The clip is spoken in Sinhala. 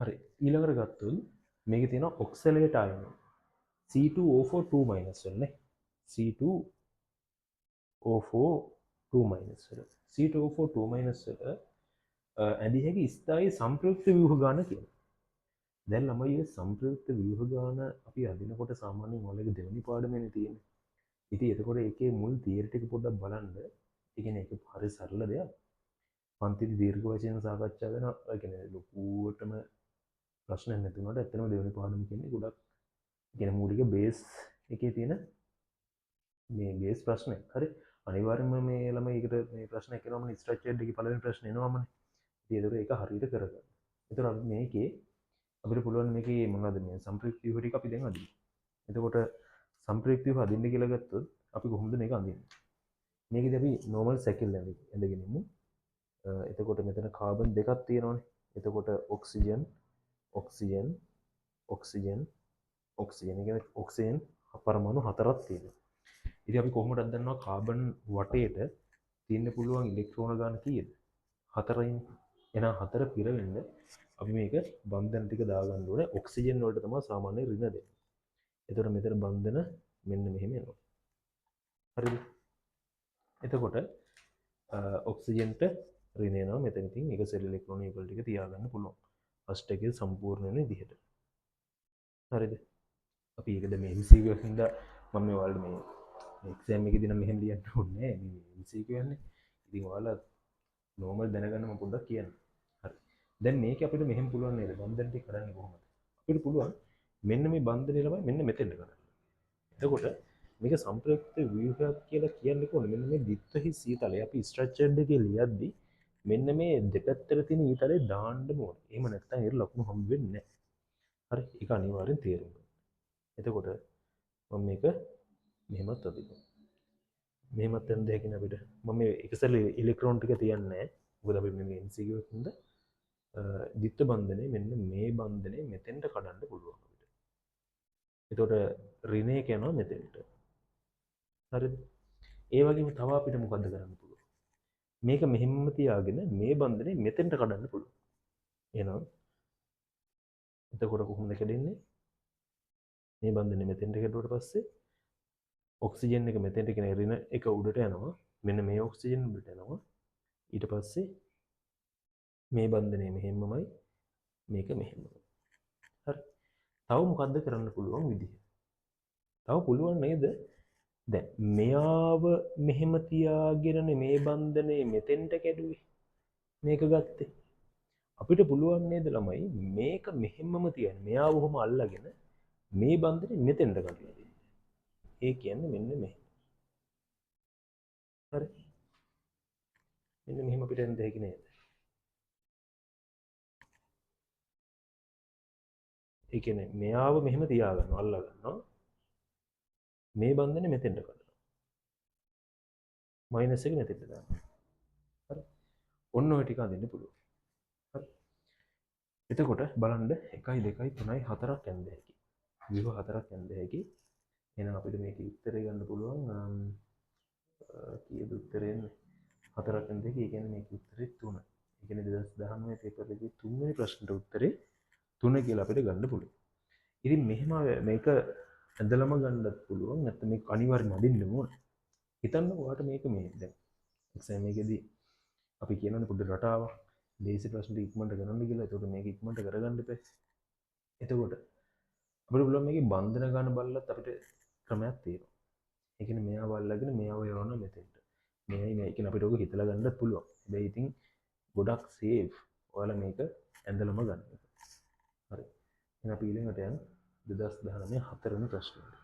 හරි ඊළඟට ගත්තොත් මේකේ තියෙනවා oxalate අයන C2O4 2 minus වලනේ C2O4 2 minus වල C2O4 2 minus වල ඇඳි හැකි ස්ථායි සම්ප්‍රයුක්ත ව්‍යුහ ගාන කියලා. දැන් ළමයි මේ සම්ප්‍රයුක්ත ව්‍යුහ ගාන අපි අදිනකොට සාමාන්‍යයෙන් ඔයාලගේ දෙවෙනි පාඩමේනේ තියෙන්නේ. ඉතින් එතකොට ඒකේ මුල් තියරි ටික පොඩ්ඩක් බලන්න. ඒ කියන්නේ ඒක හරි සරල දෙයක්. පන්තිදී දීර්ඝ වශයෙන් සාකච්ඡා වෙන ඒ කියන්නේ ලොකුවටම ප්‍රශ්නයක් නැති වුණාට ඇත්තටම දෙවෙනි පාඩම කියන්නේ ගොඩක් කියන්නේ මූලික බේස් එකේ තියෙන මේ බේස් ප්‍රශ්නයක්. හරි. අනිවාර්යයෙන්ම මේ ළමයි ඒකට මේ ප්‍රශ්නයක් එනවම ස්ට්‍රක්චර්ඩ් එකේ පළවෙනි ප්‍රශ්නේ එනවමනේ. ඉතින් ඒක හරියට කරගන්න. එතකොට අපි මේකේ අපිට පුළුවන් මේකේ මොනවද මේ සම්ප්‍රයුක්ත ව්‍යුහ ටික අපි දැන් අදින්න. එතකොට සම්ප්‍රයුක්ත ව්‍යුහ අදින්න කියලා ගත්තොත් අපි කොහොමද මේක අඳින්නේ? මේකදී අපි normal cycle ඇඳගෙන ඉමු. එතකොට මෙතන කාබන් දෙකක් තියෙනවානේ. එතකොට ඔක්සිජන් ඔක්සිජන් ඔක්සිජන් ඔක්සිජන් කියන්නේ ඔක්සිජන් පරමාණු හතරක් තියෙනවා. ඉතින් අපි කොහොමද දන්නවා කාබන් වටේට තියෙන්න පුළුවන් ඉලෙක්ට්‍රෝන ගාන කීයද? 4යිනේ. එහෙනම් 4 පිර වෙන්න අපි මේක බන්ධන ටික දාගන්න ඕනේ. ඔක්සිජන් වලට තමයි සාමාන්‍ය ඍණ දෙන්නේ. එතකොට මෙතන බන්ධන මෙන්න මෙහෙම එනවා. හරිද? එතකොට ඔක්සිජන්ට ඍණ එනවා මෙතන. ඉතින් ඒක සෙල් ඉලෙක්ට්‍රෝන යුගල් ටික තියාගන්න පුළුවන්. ෆස්ට් එකේ සම්පූර්ණ වෙන විදිහට. හරිද? අපි ඒකද මේ MCQ එකකින්ද මම මේ ඔයාලට මේ එක්සෑම් එකේදී නම් මෙහෙම ලියන්න ඕනේ නෑ. මේ MCQ යන්නේ. ඉතින් ඔයාලා නෝමල් දැනගන්න මම පොඩ්ඩක් කියන්න. හරි. දැන් මේක අපිට මෙහෙම පුළුවන් නේද? බන්ධන ටික කරන්නේ කොහොමද? අපිට පුළුවන් මෙන්න මේ බන්ධනේ ළමයි මෙන්න මෙතෙන්ට කරන්න. එතකොට මේක සම්ප්‍රයුක්ත ව්‍යුහයක් කියලා කියන්නේ කොහොමද? මෙන්න මේ දිත්වහි සීතලය අපි ස්ට්‍රක්චර්ඩ් එකේ ලියද්දි මෙන්න මේ දෙපැත්තට තියෙන ඊතලේ දාන්න ඕනේ. එහෙම නැත්නම් ඒක ලකුණු හම්බ වෙන්නේ නැහැ. හරි. ඒක අනිවාර්යෙන් තේරුම් ගන්න. එතකොට මම මේක මෙහෙමත් අදිනවා. මෙහෙමත් යන්න දෙකින් අපිට මම මේ එකසල ඉලෙක්ට්‍රෝන ටික තියන්නේ නැහැ. මොකද අපි මේ MCQ එකකින්ද දිත්ත බන්ධනේ මෙන්න මේ බන්ධනේ මෙතෙන්ට කඩන්න පුළුවන් අපිට. එතකොට ඍණයක යනවා මෙතෙන්ට. හරිද? ඒ වගේම තව අපිට මොකද්ද කරන්න පුළුවන්? මේක මෙහෙම තියාගෙන මේ බන්ධනේ මෙතෙන්ට කඩන්න පුළුවන්. එහෙනම් එතකොට කොහොමද කැඩෙන්නේ? මේ බන්ධනේ මෙතෙන්ට කැඩුවට පස්සේ ඔක්සිජන් එක මෙතෙන්ට කියන ඍණ එක උඩට යනවා. මෙන්න මේ ඔක්සිජන් උඩට යනවා. ඊට පස්සේ මේ බන්ධනේ මෙහෙමමයි මේක මෙහෙමමයි. හරි. තව මොකද්ද කරන්න පුළුවන් විදිහ? තව පුළුවන් නේද? දැන් මෙයාව මෙහෙම තියාගෙනනේ මේ බන්ධනේ මෙතෙන්ට කැඩුවේ. මේක ගත්තේ. අපිට පුළුවන් නේද ළමයි මේක මෙහෙමම තියන්න. මෙයාව ඔහොම අල්ලගෙන මේ බන්ධනේ මෙතෙන්ට කඩලා දෙන්න. ඒ කියන්නේ මෙන්න මෙහෙම. හරි. මෙන්න මෙහෙම අපිට එන්න දෙයක් නේද? ඒ කියන්නේ මෙයාව මෙහෙම තියාගන්නවා අල්ලා ගන්නවා. මේ බන්ධනේ මෙතෙන්ට කඩනවා. මයිනස් එක මෙතෙන්ට දානවා. හරි. ඔන්න ඔය ටික අඳින්න පුළුවන්. හරි. එතකොට බලන්න 1 2 3 4ක් ඇඳ හැකි. ව්‍යුහ 4ක් ඇඳ හැකි. එහෙනම් අපිට මේකේ උත්තරය ගන්න පුළුවන් කීයද උත්තරය එන්නේ? 4ක් ඇඳ හැකි. ඒ කියන්නේ මේකේ උත්තරේ 3. ඒ කියන්නේ 2019 පේපර් එකේ 3 වෙනි ප්‍රශ්නට උත්තරේ 3 කියලා අපිට ගන්න පුළුවන්. ඉතින් මෙහෙම මේක ඇඳලම ගන්නත් පුළුවන් නැත්නම් මේක අනිවාර්යයෙන්ම අදින්න ඕන. හිතන්න ඔයාලට මේක මේ දැන් එක්සෑම් එකේදී අපි කියනවානේ පොඩි රටාවක් දේශීය ප්‍රශ්න ඉක්මනට කරන්න කියලා. ඒකට මේක ඉක්මනට කරගන්න එපා. එතකොට අපිට පුළුවන් මේකේ බන්ධන ගන්න බලලත් අපිට ක්‍රමයක් තියෙනවා. ඒ කියන්නේ මෙයාව අල්ලගෙන මෙයාව යවනවා මෙතෙන්ට. මෙයයි මේ කියන්නේ අපිට ඔක හිතලා ගන්නත් පුළුවන්. හැබැයි ඉතින් ගොඩක් සේෆ්. ඔයාලා මේක ඇඳලම ගන්න. හරි. එහෙනම් අපි ඊළඟට යන 2019 4 වෙනි ප්‍රශ්නෙට.